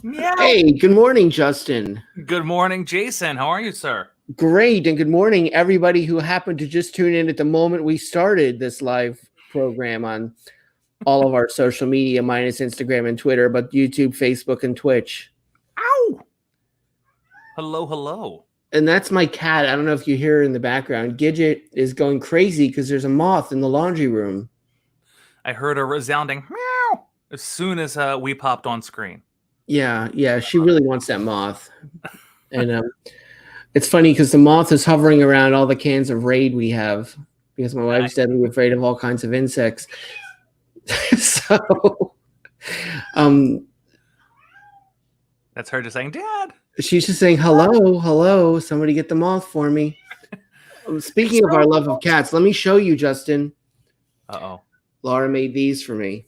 Meow. Hey, good morning, Justin. Good morning, Jason. How are you, sir? Great, and good morning, everybody who happened to just tune in at the moment we started this live program on all of our social media, minus Instagram and Twitter, but YouTube, Facebook, and Twitch. Ow! Hello, hello. And that's my cat. I don't know if you hear it in the background. Gidget is going crazy because there's a moth in the laundry room. I heard a resounding meow as soon as we popped on screen. Yeah, she really wants that moth. And it's funny because the moth is hovering around all the cans of Raid we have because my wife's deadly afraid of all kinds of insects. So, that's her just saying, "Dad." She's just saying, hello, somebody get the moth for me. Speaking of our love of cats, let me show you, Justin. Uh-oh. Laura made these for me.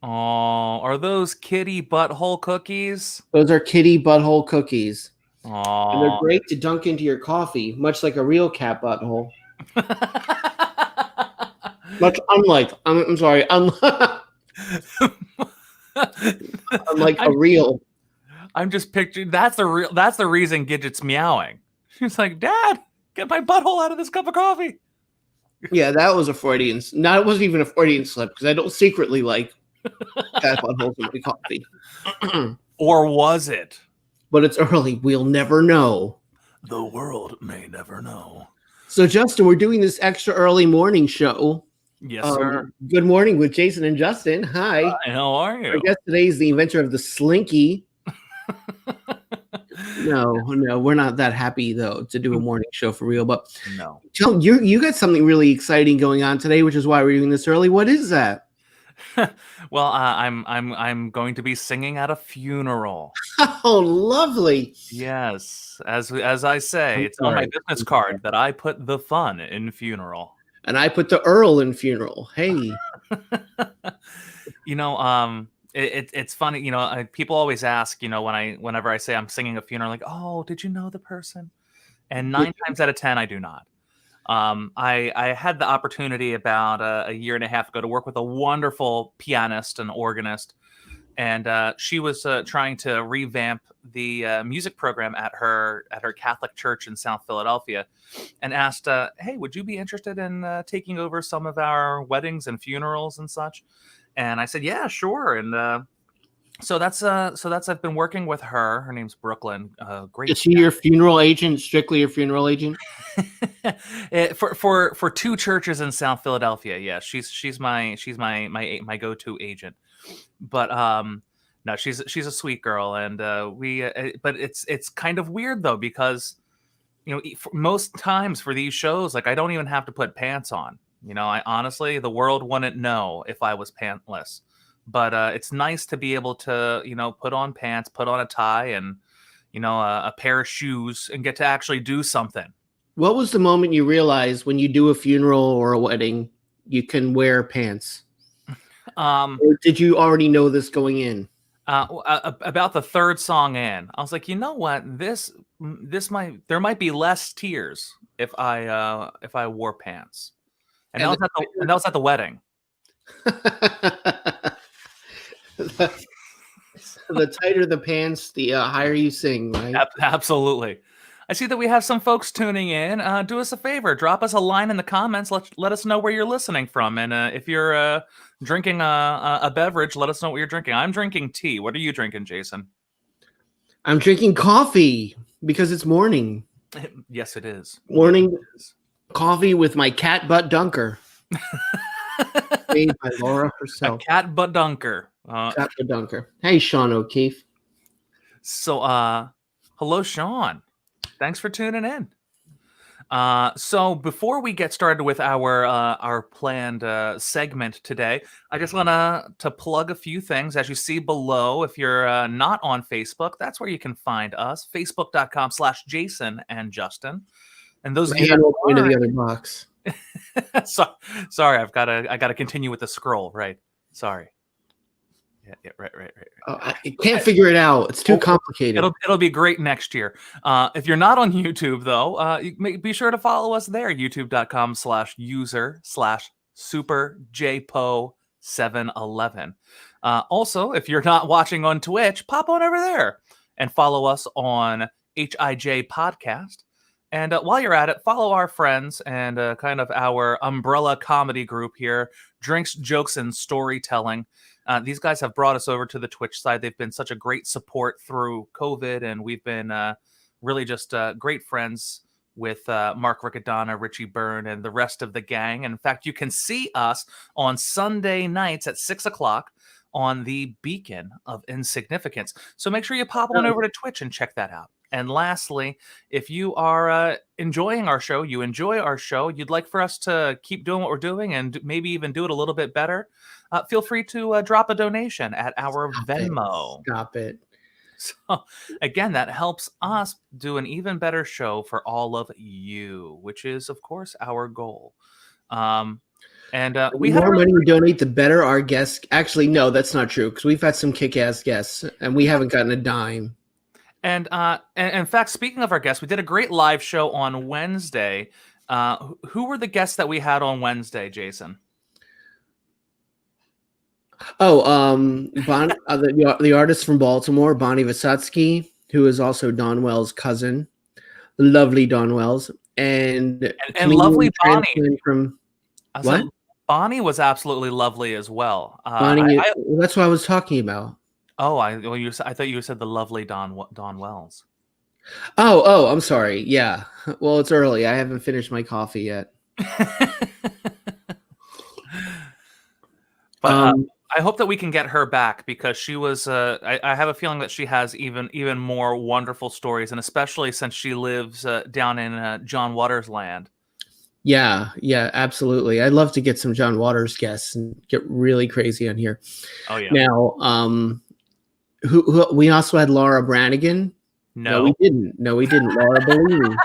Oh, are those kitty butthole cookies? Those are kitty butthole cookies. Oh. And they're great to dunk into your coffee, much like a real cat butthole. Much unlike, unlike a real. I'm just picturing that's the reason Gidget's meowing. She's like, "Dad, get my butthole out of this cup of coffee." Yeah, that was a Freudian. No, it wasn't even a Freudian slip because I don't secretly like cat buttholes in my coffee. Or was it? But it's early. We'll never know. The world may never know. So, Justin, we're doing this extra early morning show. Yes, sir. Good morning with Jason and Justin. Hi. How are you? I guess today is the inventor of the Slinky. No, we're not that happy though to do a morning show for real. But no, you got something really exciting going on today, which is why we're doing this early. What is that? Well, I'm going to be singing at a funeral. Oh, lovely! Yes, as I say, it's on my business card that I put the fun in funeral, and I put the Earl in funeral. Hey, It's funny, people always ask, whenever I say I'm singing a funeral, like, "Oh, did you know the person?" And 9 times out of 10, I do not. I had the opportunity about a year and a half ago to work with a wonderful pianist and organist, and she was trying to revamp the music program at her Catholic church in South Philadelphia, and asked, "Hey, would you be interested in taking over some of our weddings and funerals and such?" And I said, "Yeah, sure." And so that's I've been working with her. Her name's Brooklyn. Great. Is she your funeral agent? Strictly your funeral agent? For 2 churches in South Philadelphia, yeah, she's my go-to agent. But no, she's a sweet girl, and but it's kind of weird though, because most times for these shows, like, I don't even have to put pants on. I honestly, the world wouldn't know if I was pantless. But it's nice to be able to, put on pants, put on a tie, and, a pair of shoes, and get to actually do something. What was the moment you realized when you do a funeral or a wedding, you can wear pants? Or did you already know this going in? About the 3rd song in, I was like, you know what, there might be less tears if I wore pants. And that was at the wedding. The tighter the pants, the higher you sing, right? Absolutely. I see that we have some folks tuning in. Do us a favor, drop us a line in the comments. Let us know where you're listening from, and if you're drinking a beverage, let us know what you're drinking. I'm drinking tea. What are you drinking, Jason? I'm drinking coffee because it's morning. Yes, it is. Morning coffee with my cat butt dunker. Made by Laura herself. A cat butt dunker. Cat butt dunker. Hey, Sean O'Keefe. So, hello, Sean. Thanks for tuning in. So before we get started with our planned segment today, I just want to plug a few things. As you see below, if you're not on Facebook, that's where you can find us. Facebook.com/Jason and Justin. And those of you that are into the other box. Sorry, I gotta continue with the scroll. Right. Sorry. Yeah, right. I can't figure it out. It's too complicated. It'll be great next year. If you're not on YouTube, though, be sure to follow us there. YouTube.com/user/SuperJPo 711. Also, if you're not watching on Twitch, pop on over there and follow us on HIJ Podcast. And while you're at it, follow our friends and kind of our umbrella comedy group here, Drinks, Jokes, and Storytelling. These guys have brought us over to the Twitch side. They've been such a great support through COVID, and we've been really just great friends with Mark Riccadonna, Richie Byrne, and the rest of the gang. And in fact, you can see us on Sunday nights at 6 o'clock on the Beacon of Insignificance. So make sure you pop on over to Twitch and check that out. And lastly, if you are enjoying our show, you enjoy our show, you'd like for us to keep doing what we're doing and maybe even do it a little bit better, feel free to drop a donation at our Venmo. Stop it. So again, that helps us do an even better show for all of you, which is, of course, our goal. And we the more money we donate, the better our guests. Actually, no, that's not true, because we've had some kick-ass guests, and we haven't gotten a dime. And in fact, speaking of our guests, we did a great live show on Wednesday. Who were the guests that we had on Wednesday, Jason? Oh, the artist from Baltimore, Bonnie Visotsky, who is also Don Wells' cousin, the lovely Don Wells, and lovely Bonnie from what? Bonnie was absolutely lovely as well. Bonnie, that's what I was talking about. Oh, I thought you said the lovely Don Wells. Oh, I'm sorry. Yeah. Well, it's early. I haven't finished my coffee yet. But I hope that we can get her back, because she was. I have a feeling that she has even more wonderful stories, and especially since she lives down in John Waters' land. Yeah, absolutely. I'd love to get some John Waters guests and get really crazy on here. Oh yeah. Now, who we also had Laura Branigan. No, we didn't. Laura Bellini.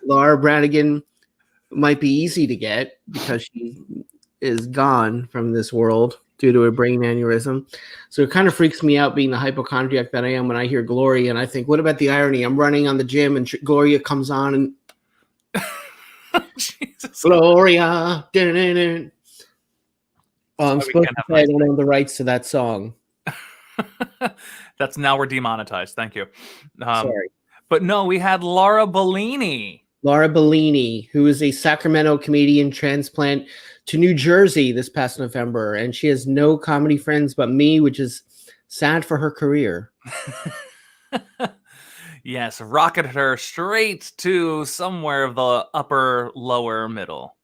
Laura Branigan might be easy to get because she is gone from this world due to a brain aneurysm. So it kind of freaks me out, being the hypochondriac that I am, when I hear Gloria and I think, what about the irony? I'm running on the gym and Gloria comes on and Jesus. Gloria. I'm supposed to say I don't own the rights to that song. That's now we're demonetized. Thank you. Sorry. But no, we had Laura Bellini. Laura Bellini, who is a Sacramento comedian transplant to New Jersey this past November, and she has no comedy friends but me, which is sad for her career. Yes, rocketed her straight to somewhere of the upper lower middle.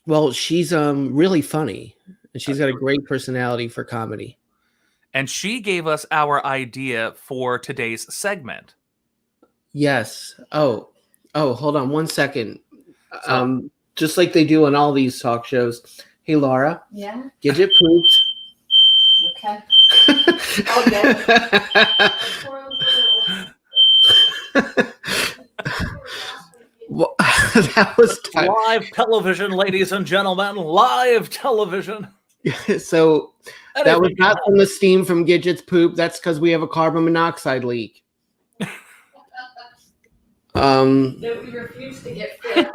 Well, she's really funny, and she's got a great personality for comedy. And she gave us our idea for today's segment. Yes. Oh, hold on 1 second. Just like they do on all these talk shows. Hey, Laura. Yeah. Gidget pooped. Okay. Well, that was live television, ladies and gentlemen. Live television. So that was not from the steam from Gidget's poop. That's because we have a carbon monoxide leak. We refuse to get fit.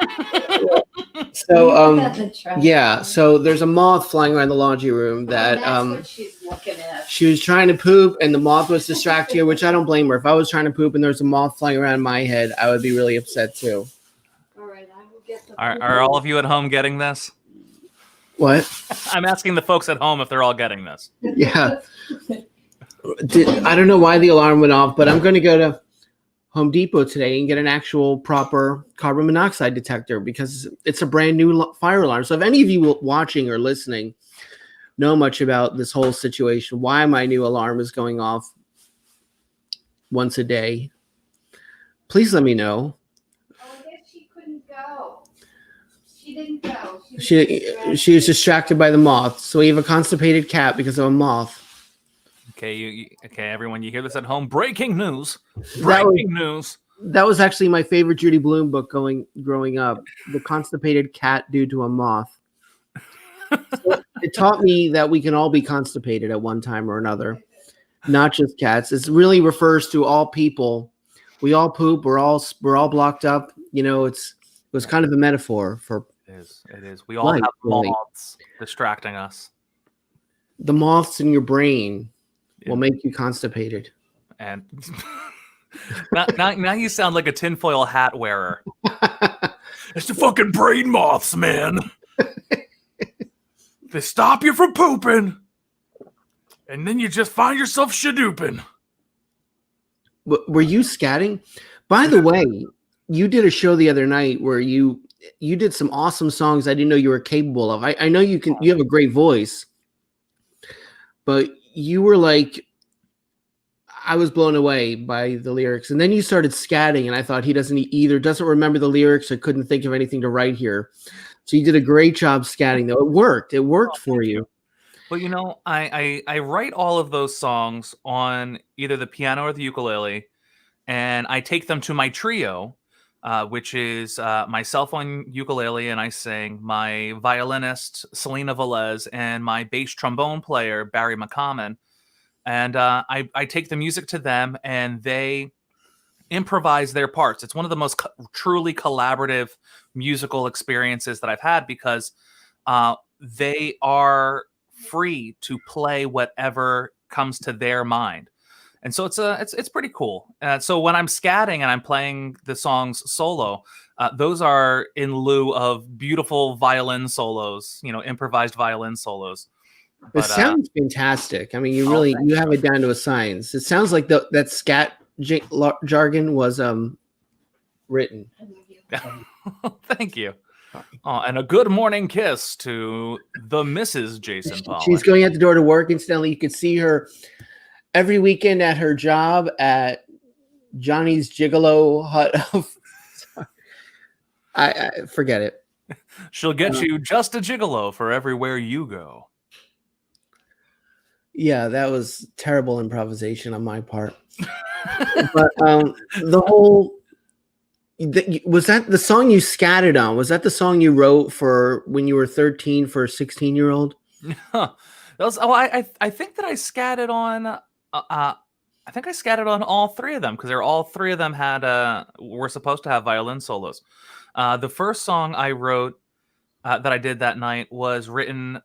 So there's a moth flying around the laundry room that that's what she's looking at. She was trying to poop and the moth was distracting her, which I don't blame her. If I was trying to poop and there's a moth flying around my head, I would be really upset too. All right, I will get the Are all of you at home getting this? What? I'm asking the folks at home if they're all getting this. Yeah. I don't know why the alarm went off, but I'm going to go to Home Depot today and get an actual proper carbon monoxide detector because it's a brand new fire alarm. So if any of you watching or listening know much about this whole situation, why my new alarm is going off once a day, please let me know. Oh, I guess she couldn't go. She didn't go. She was distracted by the moth. So we have a constipated cat because of a moth. Okay, okay, everyone, you hear this at home? Breaking news! Breaking news! That was actually my favorite Judy Blume book growing up. The Constipated Cat Due to a Moth. So it taught me that we can all be constipated at one time or another, not just cats. It really refers to all people. We all poop. We're all blocked up. You know, it was kind of a metaphor for. It is. We all have moths distracting us. The moths in your brain will Yeah. make you constipated. And now you sound like a tinfoil hat wearer. It's the fucking brain moths, man. They stop you from pooping, and then you just find yourself shadooping. Were you scatting? By the way, you did a show the other night where you did some awesome songs I didn't know you were capable of. I know you have a great voice, but you were like, I was blown away by the lyrics. And then you started scatting, and I thought he doesn't remember the lyrics or couldn't think of anything to write here. So you did a great job scatting, though. It worked. It worked for you. But I write all of those songs on either the piano or the ukulele, and I take them to my trio, which is myself on ukulele, and I sing, my violinist Selena Velez, and my bass trombone player Barry McCommon, and I take the music to them, and they improvise their parts. It's one of the most truly collaborative musical experiences that I've had, because they are free to play whatever comes to their mind. And so it's pretty cool. So when I'm scatting and I'm playing the songs solo, those are in lieu of beautiful violin solos, improvised violin solos. It sounds fantastic. I mean, you have it down to a science. It sounds like that scat jargon was written. Thank you. And a good morning kiss to the Mrs. Jason Paul. She's going out the door to work. Incidentally, you could see her every weekend at her job at Johnny's Gigolo Hut. I forget it. She'll get you just a gigolo for everywhere you go. Yeah, that was terrible improvisation on my part. But the whole was that the song you scattered on? Was that the song you wrote for when you were 13 for a 16-year-old? I think that I scattered on. I think I scattered on all three of them, because all three of them were supposed to have violin solos. The first song I wrote that I did that night was written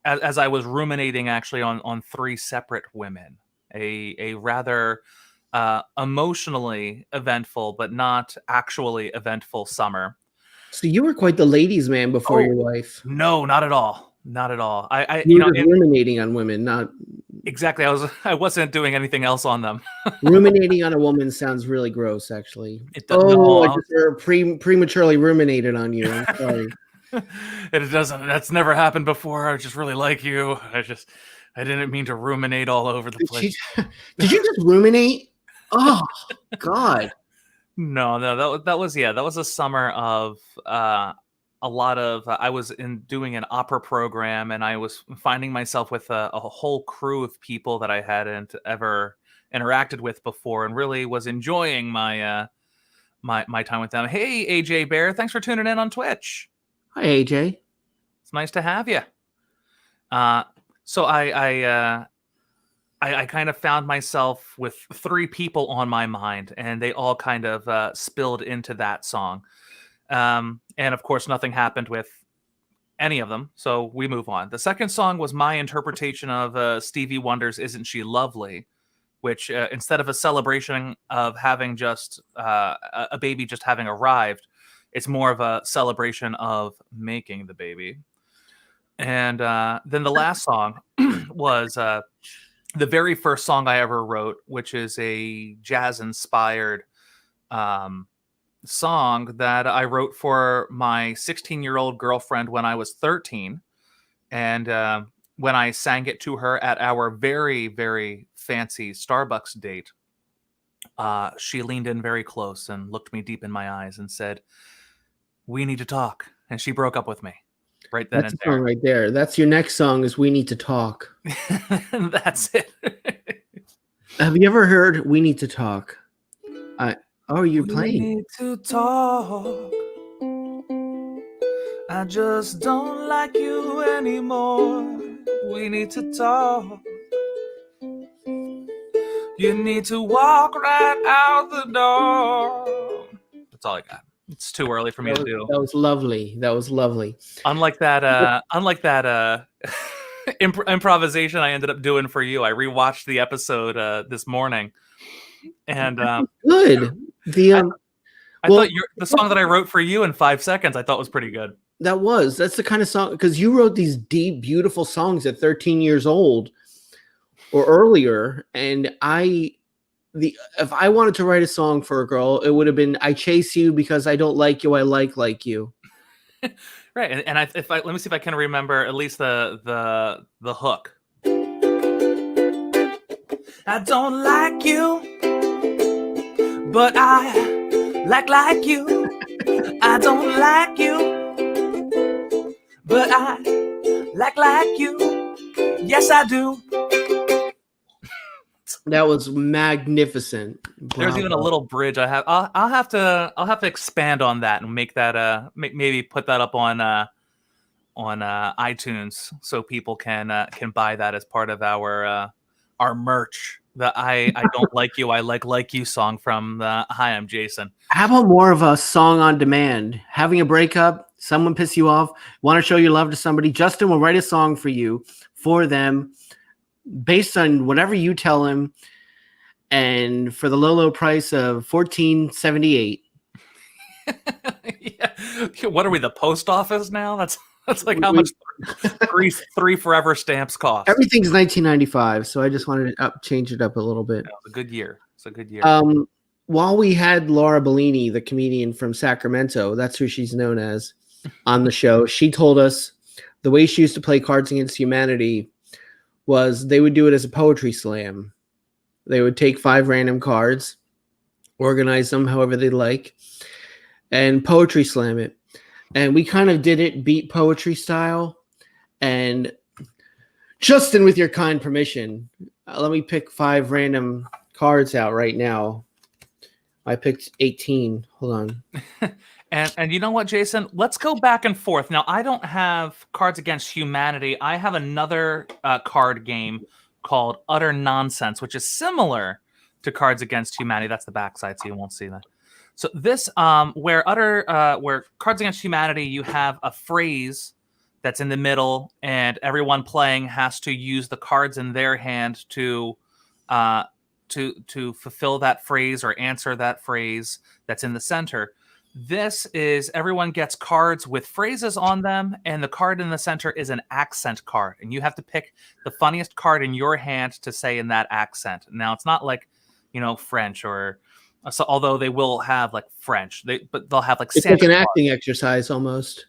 as I was ruminating actually on three separate women. A rather emotionally eventful, but not actually eventful summer. So you were quite the ladies' man before your wife. No, not at all. Not at all. You were ruminating on women, not exactly. I wasn't doing anything else on them. Ruminating on a woman sounds really gross, actually. It does, I just prematurely ruminated on you. I'm sorry. It doesn't. That's never happened before. I just really like you. I didn't mean to ruminate all over the place. Did you just ruminate? Oh God. No, that was a summer of a lot of I was doing an opera program, and I was finding myself with a whole crew of people that I hadn't ever interacted with before, and really was enjoying my my time with them. Hey, AJ Bear, thanks for tuning in on Twitch. Hi, AJ. It's nice to have you. So I kind of found myself with three people on my mind, and they all kind of spilled into that song. And of course, nothing happened with any of them, so we move on. The second song was my interpretation of Stevie Wonder's "Isn't She Lovely," which instead of a celebration of having just a baby just having arrived, it's more of a celebration of making the baby. And then the last song was the very first song I ever wrote, which is a jazz-inspired song that I wrote for my 16-year-old girlfriend when I was 13. And when I sang it to her at our very, very fancy Starbucks date, she leaned in very close and looked me deep in my eyes and said, "We need to talk." And she broke up with me right then and there. Song right there. That's your next song is "We Need to Talk." That's it. Have you ever heard "We Need to Talk"? You're playing. We need to talk. I just don't like you anymore. We need to talk. You need to walk right out the door. That's all I got. It's too early for me to do. That was lovely. That was lovely. Unlike that improvisation I ended up doing for you. I rewatched the episode this morning, and Good. I thought the song that I wrote for you in 5 seconds, I thought was pretty good. That's the kind of song, because you wrote these deep, beautiful songs at 13 years old or earlier, and if I wanted to write a song for a girl, it would have been "I chase you because I don't like you, I like you." Right, and let me see if I can remember at least the hook. I don't like you, but I like you. I don't like you, but I like you. Yes, I do. That was magnificent. Bravo. There's even a little bridge I have. I'll have to expand on that and make that maybe put that up on iTunes so people can buy that as part of our merch. The I don't like you, I like you song from the Hi, I'm Jason. How about more of a song on demand? Having a breakup, someone piss you off, want to show your love to somebody, Justin will write a song for you, for them, based on whatever you tell him, and for the low price of $14.78. Yeah. What are we, the post office now? That's like how much three forever stamps cost. Everything's $19.95, so I just wanted to change it up a little bit. Yeah, it's a good year. It's a good year. While we had Laura Bellini, the comedian from Sacramento, that's who she's known as, on the show, she told us the way she used to play Cards Against Humanity was they would do it as a poetry slam. They would take 5 random cards, organize them however they like, and poetry slam it. And we kind of did it beat poetry style. And Justin, with your kind permission, let me pick 5 random cards out right now. I picked 18. Hold on. And you know what, Jason? Let's go back and forth. Now, I don't have Cards Against Humanity. I have another card game called Utter Nonsense, which is similar to Cards Against Humanity. That's the backside, so you won't see that. So this, where Cards Against Humanity, you have a phrase that's in the middle, and everyone playing has to use the cards in their hand to fulfill that phrase or answer that phrase that's in the center. This is everyone gets cards with phrases on them, and the card in the center is an accent card, and you have to pick the funniest card in your hand to say in that accent. Now, it's not like, French or so, although they will have like French, but they'll have like it's Santa like an Claus. Acting exercise almost,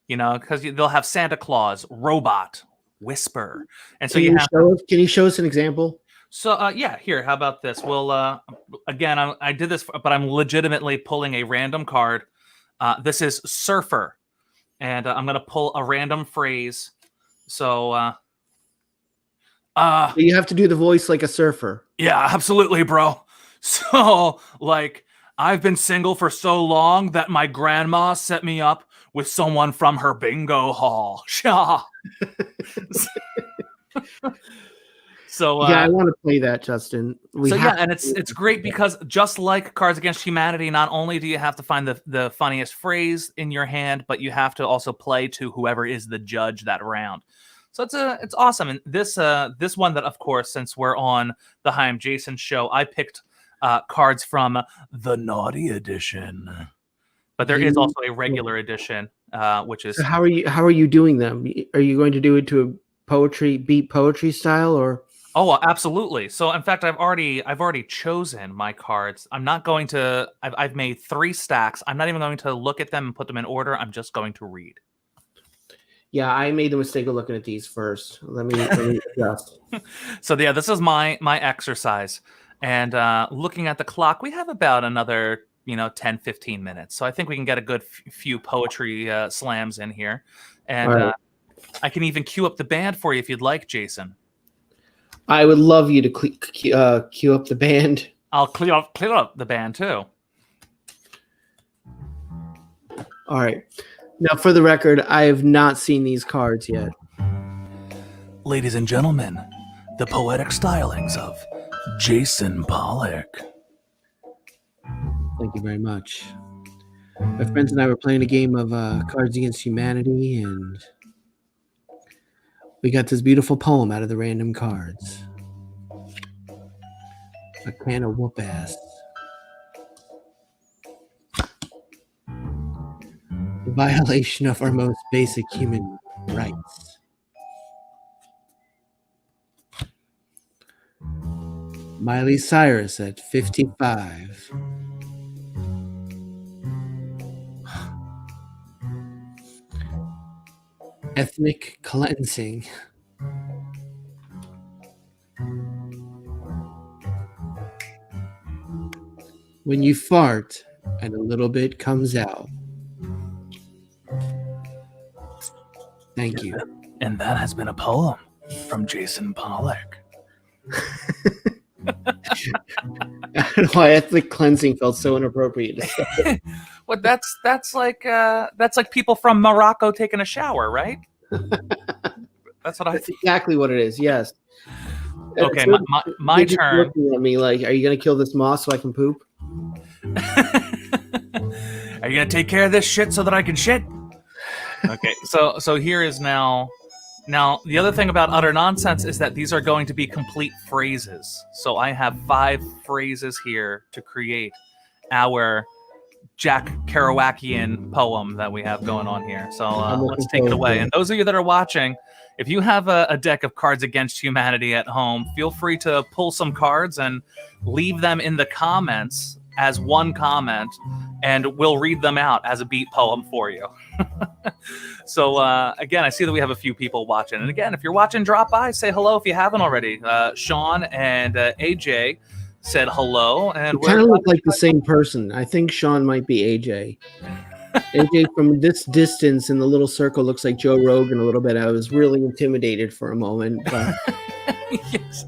because they'll have Santa Claus, robot, whisper, and so can you show us an example? So, yeah, here, how about this? We'll, again, I did this, but I'm legitimately pulling a random card. This is surfer, and I'm going to pull a random phrase. So, you have to do the voice like a surfer. Yeah, absolutely, bro. So, like, I've been single for so long that my grandma set me up with someone from her bingo hall. Shaw. So yeah, I want to play that, Justin. And it's great because just like Cards Against Humanity, not only do you have to find the funniest phrase in your hand, but you have to also play to whoever is the judge that round. So it's awesome. And this one that, of course, since we're on the Hi, I'm Jason show, I picked cards from the Naughty Edition, but there is also a regular edition, which is. So how are you doing them? Are you going to do it to a beat poetry style, or? Oh, absolutely. So, in fact, I've already chosen my cards. I'm not going to. I've made 3 stacks. I'm not even going to look at them and put them in order. I'm just going to read. Yeah, I made the mistake of looking at these first. Let me adjust. So, yeah, this is my exercise. And looking at the clock, we have about another 10, 15 minutes. So I think we can get a good few poetry slams in here. And right. I can even cue up the band for you if you'd like, Jason. I would love you to cue up the band. I'll clear up the band too. All right. Now, for the record, I have not seen these cards yet. Ladies and gentlemen, the poetic stylings of Jason Pollock. Thank you very much. My friends and I were playing a game of Cards Against Humanity, and we got this beautiful poem out of the random cards. A can of whoop ass. The violation of our most basic human rights. Miley Cyrus at 55. Ethnic cleansing. When you fart and a little bit comes out. Thank you. And that has been a poem from Jason Pollock. I don't know why ethnic cleansing felt so inappropriate. Well, that's like people from Morocco taking a shower, right? That's what I That's think. exactly what it is. Yes. Okay, So my you're just turn. looking at me like, are you gonna kill this moth so I can poop? Are you gonna take care of this shit so that I can shit? Okay, so here is now the other thing about utter nonsense is that these are going to be complete phrases. So I have 5 phrases here to create our Jack Kerouacian poem that we have going on here. So let's take it away. And those of you that are watching, if you have a deck of Cards Against Humanity at home, feel free to pull some cards and leave them in the comments as one comment, and we'll read them out as a beat poem for you. So again, I see that we have a few people watching. And again, if you're watching, drop by, say hello if you haven't already. Sean and AJ said hello. And we kind of look like the same person. I think Sean might be AJ. AJ from this distance in the little circle looks like Joe Rogan a little bit. I was really intimidated for a moment. But... Yes.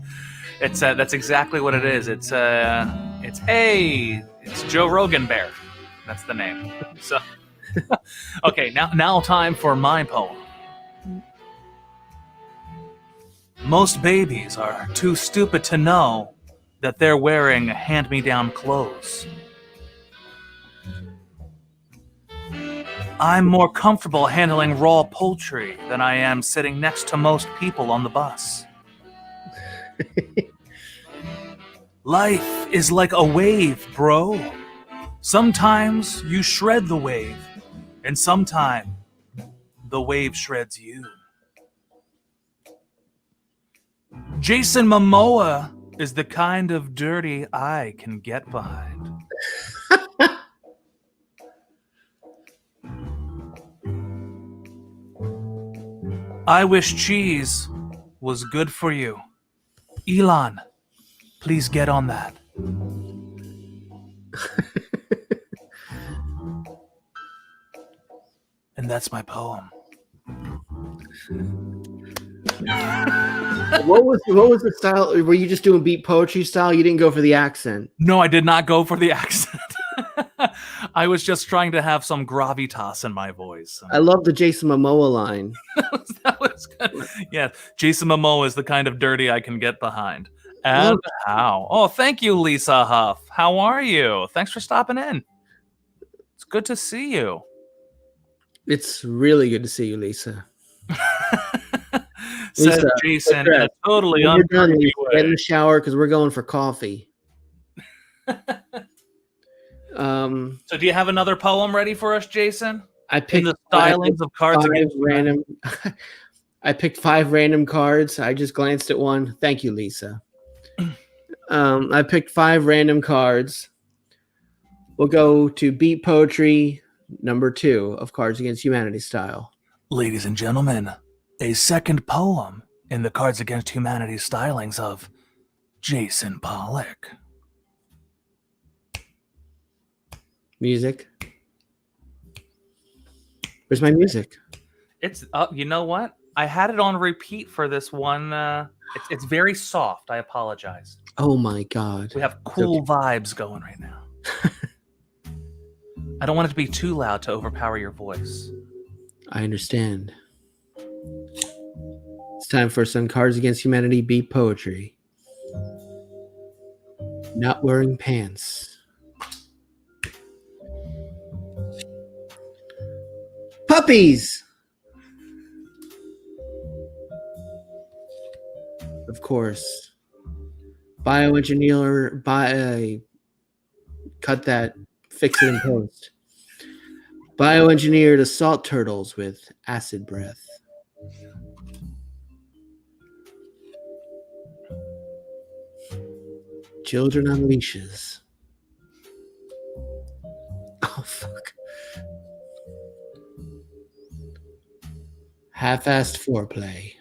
It's that's exactly what it is. It's Joe Rogan Bear. That's the name. So okay, now time for my poem. Most babies are too stupid to know that they're wearing hand-me-down clothes. I'm more comfortable handling raw poultry than I am sitting next to most people on the bus. Life is like a wave, bro. Sometimes you shred the wave, and sometimes the wave shreds you. Jason Momoa is the kind of dirty I can get behind. I wish cheese was good for you. Elon, please get on that. And that's my poem. What was the style? Were you just doing beat poetry style? You didn't go for the accent. No, I did not go for the accent. I was just trying to have some gravitas in my voice. I love the Jason Momoa line. That was good. Yeah, Jason Momoa is the kind of dirty I can get behind. And how? Oh, thank you, Lisa Huff. How are you? Thanks for stopping in. It's good to see you. It's really good to see you, Lisa. Says Jason in a totally uncreepy way. Get in the shower because we're going for coffee. So do you have another poem ready for us, Jason? I picked the stylings of Cards Against random. I picked 5 random cards. I just glanced at one. Thank you, Lisa. I picked 5 random cards. We'll go to beat poetry number 2 of Cards Against Humanity style. Ladies and gentlemen, a second poem in the Cards Against Humanity stylings of Jason Pollock. Music. Where's my music? It's you know what? I had it on repeat for this one. It's very soft. I apologize. Oh my god. We have cool vibes going right now. I don't want it to be too loud to overpower your voice. I understand. It's time for some Cards Against Humanity beat poetry. Not wearing pants. Puppies. Of course. Bioengineer, cut that, fix it in post. Bioengineered assault turtles with acid breath. Children on leashes. Oh, fuck. Half-assed foreplay.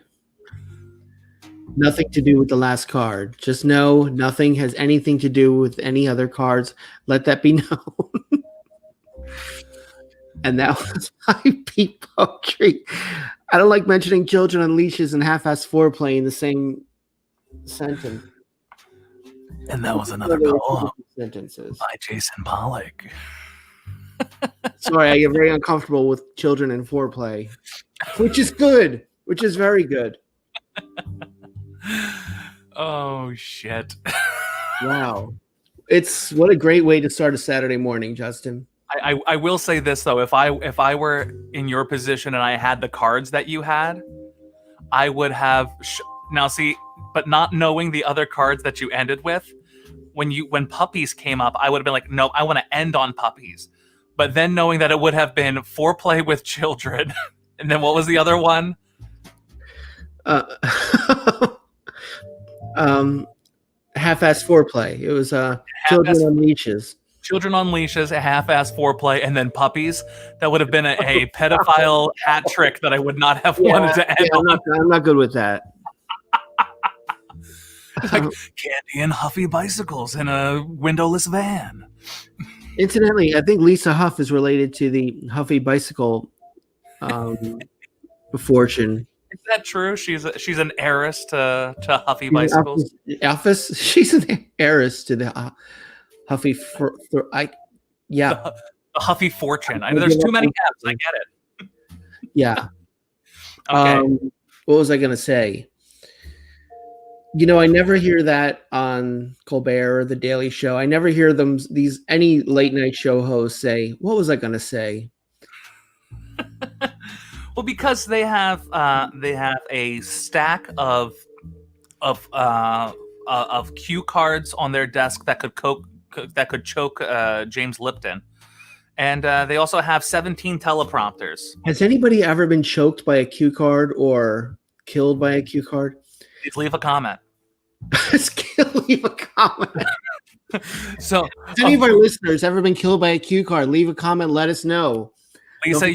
Nothing to do with the last card. Just know nothing has anything to do with any other cards. Let that be known. And that was my peak poetry. I don't like mentioning children on leashes and half-assed foreplay in the same sentence. And that was another poem sentences. by Jason Pollock. Sorry, I get very uncomfortable with children and foreplay, which is good, which is very good. Oh shit! Wow, it's what a great way to start a Saturday morning, Justin. I will say this though, if I were in your position and I had the cards that you had, I would have now see, but not knowing the other cards that you ended with, when puppies came up, I would have been like, no, I want to end on puppies. But then knowing that it would have been foreplay with children, and then what was the other one? Half-assed foreplay. It was children on leashes. Children on leashes, a half-assed foreplay, and then puppies. That would have been a pedophile hat trick that I would not have wanted to end on. I'm not good with that. Like candy and Huffy bicycles in a windowless van. Incidentally, I think Lisa Huff is related to the Huffy bicycle fortune. Is that true? She's an heiress to Huffy bicycles. Elvis? She's an heiress to the Huffy. The Huffy fortune. I know there's too many F's. I get it. Yeah. Okay. What was I going to say? You know, I never hear that on Colbert or The Daily Show. I never hear any late night show hosts say, "What was I going to say?" Well, because they have a stack of cue cards on their desk that could choke James Lipton, and they also have 17 teleprompters. Has anybody ever been choked by a cue card or killed by a cue card? Please leave a comment. Leave a comment. So, has any of our listeners ever been killed by a cue card? Leave a comment. Let us know. Lisa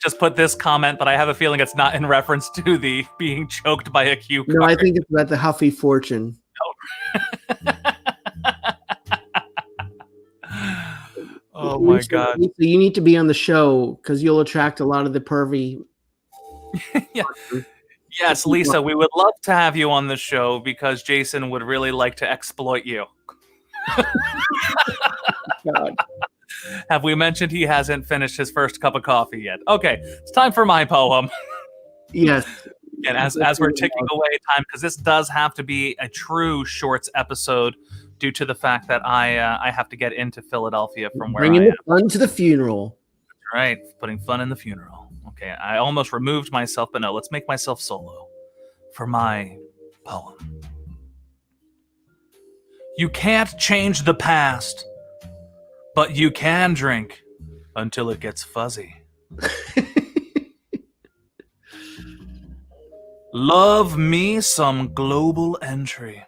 just put this comment, but I have a feeling it's not in reference to the being choked by a cue card. No, I think it's about the Huffy fortune. Oh my God! Lisa, you need to be on the show because you'll attract a lot of the pervy. Yeah. Yes, Lisa, we would love to have you on the show because Jason would really like to exploit you. God. Have we mentioned he hasn't finished his first cup of coffee yet? Okay, it's time for my poem. Yes. And as we're ticking away time, because this does have to be a true shorts episode due to the fact that I have to get into Philadelphia from where Bringing I am. the fun to the funeral. Right, putting fun in the funeral. Okay, I almost removed myself, but no, let's make myself solo for my poem. You can't change the past, but you can drink until it gets fuzzy. Love me some global entry.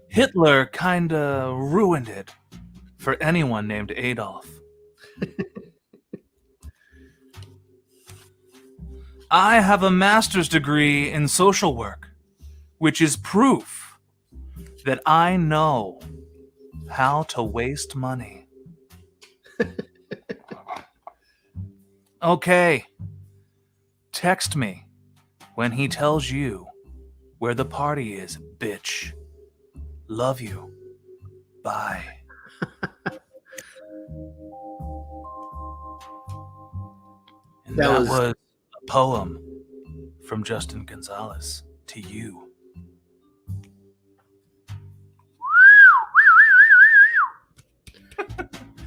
Hitler kinda ruined it for anyone named Adolf. I have a master's degree in social work, which is proof that I know how to waste money. Okay, text me when he tells you where the party is, bitch. Love you. Bye. And that was a poem from Justin Gonzalez to you.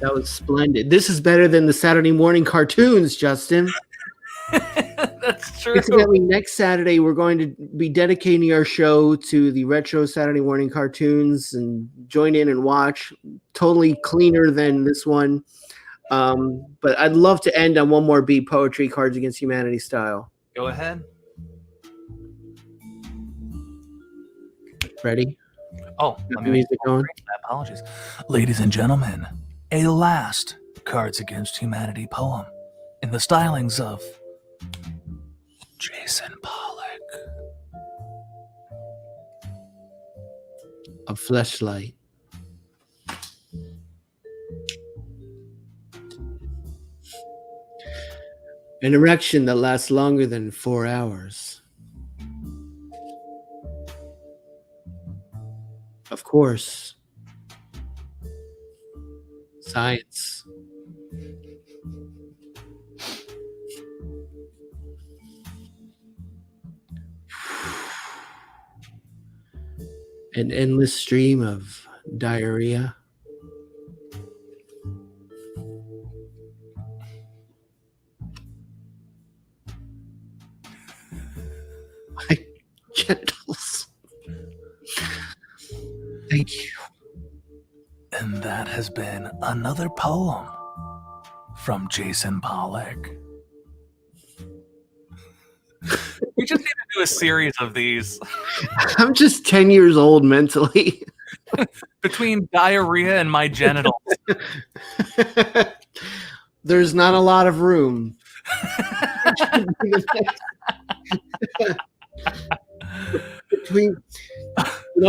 That was splendid. This is better than the Saturday morning cartoons, Justin. That's true. Incidentally, next Saturday, we're going to be dedicating our show to the retro Saturday morning cartoons, and join in and watch. Totally cleaner than this one. But I'd love to end on one more beat, poetry, Cards Against Humanity style. Go ahead. Ready? Oh, let me Music going. My apologies. Ladies and gentlemen, a last Cards Against Humanity poem in the stylings of Jason Pollock. A fleshlight. An erection that lasts longer than 4 hours. Of course. Science. An endless stream of diarrhea. My genitals. Thank you. And that has been another poem from Jason Pollock. We just need to do a series of these. I'm just 10 years old mentally. Between diarrhea and my genitals. There's not a lot of room.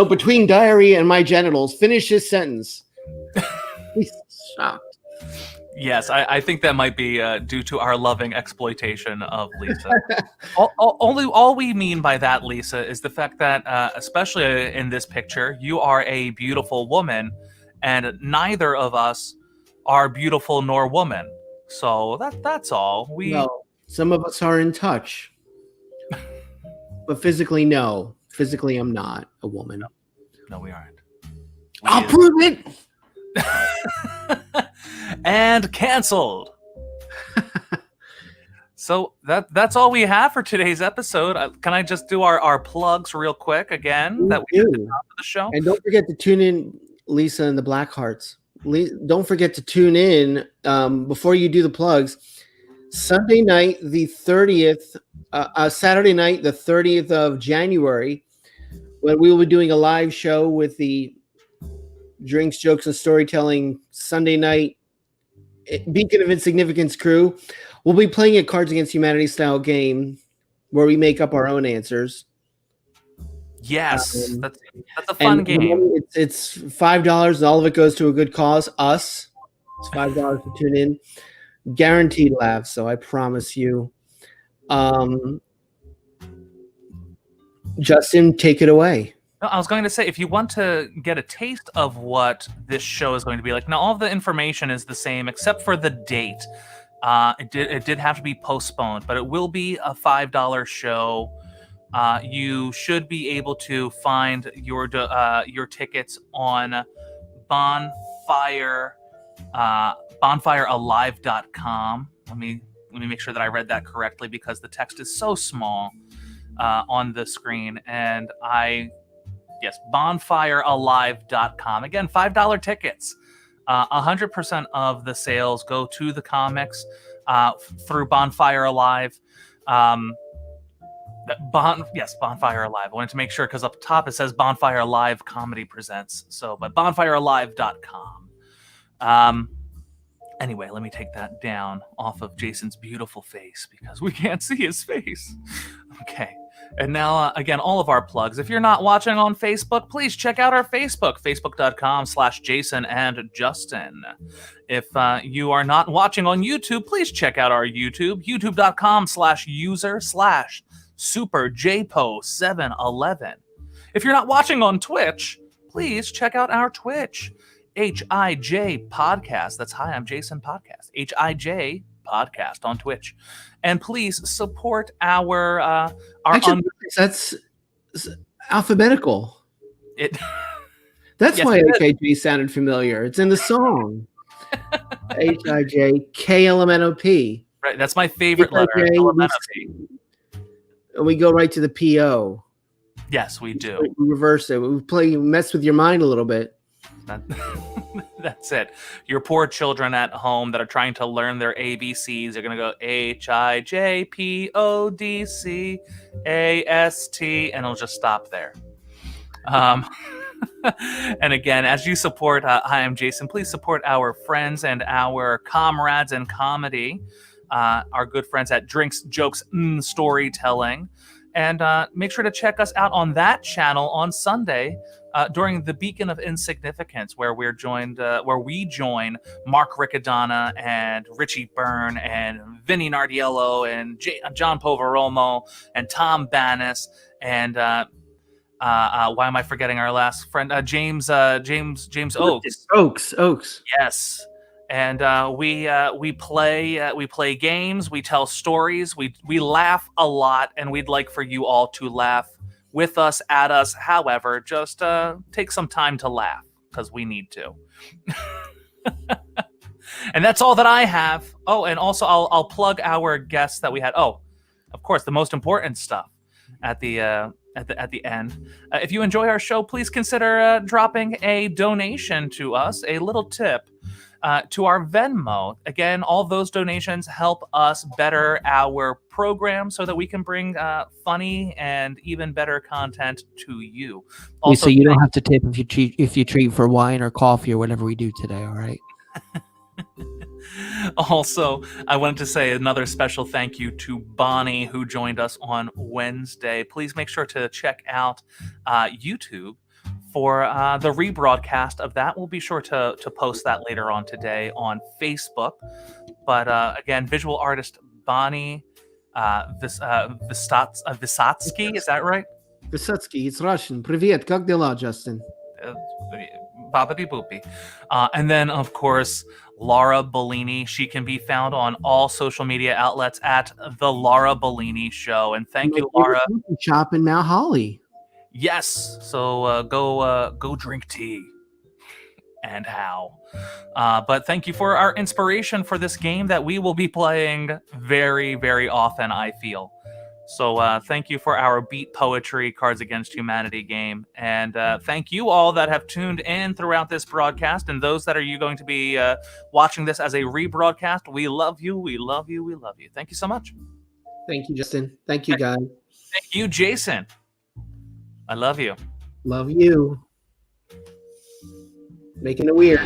Between diarrhea and my genitals. Finish this sentence. He's shocked. Yes, I think that might be due to our loving exploitation of Lisa. All we mean by that, Lisa, is the fact that, especially in this picture, you are a beautiful woman, and neither of us are beautiful nor woman. So that's all. No, some of us are in touch, but physically, no. Physically, I'm not a woman. No, we aren't. I'll prove it. And canceled. So that's all we have for today's episode. Can I just do our plugs real quick again that we did at the top of the show? And don't forget to tune in, Lisa and the Blackhearts. Don't forget to tune in before you do the plugs. Sunday night, the 30th, Saturday night, the 30th of January, when we will be doing a live show with the Drinks, Jokes, and Storytelling Sunday night Beacon of Insignificance crew. We'll be playing a Cards Against Humanity style game where we make up our own answers. Yes, that's a fun game. It's $5, and all of it goes to a good cause, us. It's $5 to tune in. Guaranteed laughs, so I promise you. Justin, take it away. No, I was going to say, if you want to get a taste of what this show is going to be like, now all of the information is the same except for the date. It did have to be postponed, but it will be a $5 show. You should be able to find your tickets on bonfirealive.com. Let me make sure that I read that correctly, because the text is so small on the screen, and yes, bonfirealive.com. Again, $5 tickets. 100% of the sales go to the comics through Bonfire Alive. Bonfire Alive. I wanted to make sure, because up top it says Bonfire Alive Comedy Presents. So, but bonfirealive.com. Anyway, let me take that down off of Jason's beautiful face, because we can't see his face. Okay. And now, again, all of our plugs. If you're not watching on Facebook, please check out our Facebook, facebook.com/Jason and Justin. If you are not watching on YouTube, please check out our YouTube, youtube.com/user/SuperJpo711. If you're not watching on Twitch, please check out our Twitch, HIJ Podcast. That's Hi, I'm Jason Podcast. HIJ Podcast on Twitch. And please support our that's alphabetical. It That's yes, why HIJ sounded familiar. It's in the song. HIJKLMNOP. Right, that's my favorite letter. HIJ, LMNOP. and we go right to the PO. Yes, we do. We reverse it. We mess with your mind a little bit. That's it. Your poor children at home that are trying to learn their ABCs are going to go HIJPODCAST, and it'll just stop there. And again, as you support Hi, I'm Jason, please support our friends and our comrades in comedy, our good friends at Drinks, Jokes, Storytelling. And make sure to check us out on that channel on Sunday during the Beacon of Insignificance, where we join Mark Riccadonna and Richie Byrne and Vinny Nardiello and John Poveromo and Tom Bannis and why am I forgetting our last friend? James Oakes. Oakes. Yes. And we play games, we tell stories, we laugh a lot, and we'd like for you all to laugh with us, at us. However, just take some time to laugh because we need to. And that's all that I have. Oh, and also I'll plug our guests that we had. Oh, of course, the most important stuff at the end. If you enjoy our show, please consider dropping a donation to us, a little tip. To our Venmo. Again, all those donations help us better our program so that we can bring funny and even better content to you. Also, you don't have to tip if you treat for wine or coffee or whatever we do today, all right? Also, I wanted to say another special thank you to Bonnie, who joined us on Wednesday. Please make sure to check out YouTube for the rebroadcast of that. We'll be sure to post that later on today on Facebook. But again, visual artist Bonnie Vysotsky, is that right? Vysotsky, it's Russian. Привет, как дела, Justin? Babidi boopy. And then, of course, Laura Bellini. She can be found on all social media outlets at The Laura Bellini Show. And thank you, Laura. Shop in Mount Holly. Yes, so go drink tea, and how. But thank you for our inspiration for this game that we will be playing very, very often, I feel. So thank you for our Beat Poetry Cards Against Humanity game, and thank you all that have tuned in throughout this broadcast, and those that are going to be watching this as a rebroadcast. We love you, we love you, we love you. Thank you so much. Thank you, Justin. Thank you, guys. Thank you, Jason. I love you. Love you. Making it weird.